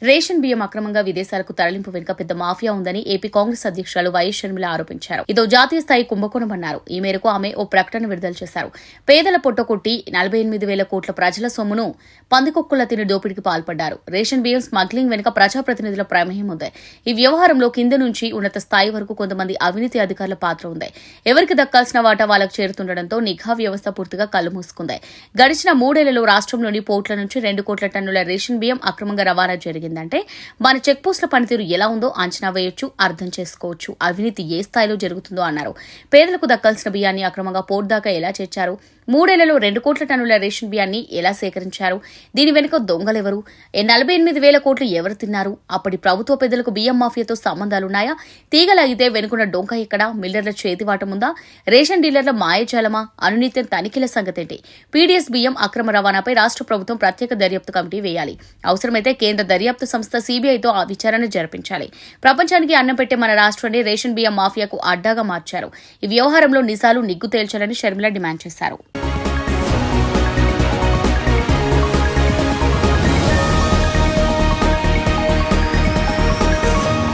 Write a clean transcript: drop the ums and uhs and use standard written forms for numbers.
Ration బియ్యం అక్రమంగా విదేశాలకు తరలింపు వెనుక పెద్ద మాఫియా ఉందని ఏపీ కాంగ్రెస్ అధ్యక్షురాలు వైఎస్ షర్మిల ఆరోపించారు. ఇదో జాతీయ స్థాయి కుంభకోణమన్నారు. ఈ మేరకు ఆమె ఓ ప్రకటన విడుదల చేశారు. పేదల పొట్టకొట్టి 48,000 కోట్ల ప్రజల సొమ్మును పందికొక్కుల తిని దోపిడీకి పాల్పడ్డారు. రేషన్ బియ్యం స్మగ్లింగ్ వెనుక ప్రజాప్రతినిధుల ప్రమేయం ఉంది. ఈ వ్యవహారంలో కింద నుంచి ఉన్నత స్థాయి వరకు కొంతమంది అవినీతి అధికారుల పాత్ర ఉంది. ఎవరికి దక్కాల్సిన వాటా వాళ్లకు చేరుతుండటంతో నిఘా వ్యవస్థ పూర్తిగా కళ్లు మూసుకుంది. గడిచిన 3 ఏళ్లలో రాష్ట్రంలోని పోర్ట్ల నుంచి 2 కోట్ల టన్నుల రేషన్ బియ్యం అక్రమంగా రవాణా జరిగిందంటే మన చెక్ పోస్టుల పనితీరు ఎలా ఉందో అంచనా వేయొచ్చు, అర్థం చేసుకోవచ్చు. అవినీతి ఏ స్థాయిలో జరుగుతుందో అన్నారు. పేదలకు దక్కాల్సిన బియ్యాన్ని అక్రమంగా పోర్ట్ దాకా ఎలా చేర్చారు? 3 ఏళ్లలో 2 కోట్ల టన్నుల రేషన్ బియ్యాన్ని ఎలా సేకరించారు? దీని వెనుక దొంగలెవరు? 48,000 కోట్లు ఎవరు తిన్నారు? అప్పటి ప్రభుత్వ పెద్దలకు బియ్యం మాఫియాతో సంబంధాలున్నాయా? తీగలాగితే వెనుకున్న డొంక ఎక్కడా? మిల్లర్ల చేతివాటముందా? రేషన్ డీలర్ల మాయజాలమా? అనునిత్యం తనిఖీల సంగతేంటి? పీడీఎస్ బియ్యం అక్రమ రవాణాపై రాష్ట్ర ప్రభుత్వం ప్రత్యేక దర్యాప్తు కమిటీ వేయాలి. అవసరమైతే కేంద్ర దర్యాప్తు సంస్థ సీబీఐతో ఆ విచారణ జరిపించాలి. ప్రపంచానికి అన్నం పెట్టే మన రాష్ట్రాన్ని రేషన్ బియ్యం మాఫియాకు అడ్డాగా మార్చారు. ఈ వ్యవహారంలో నిజాలు నిగ్గు తేల్చాలని షర్మిల డిమాండ్ చేశారు.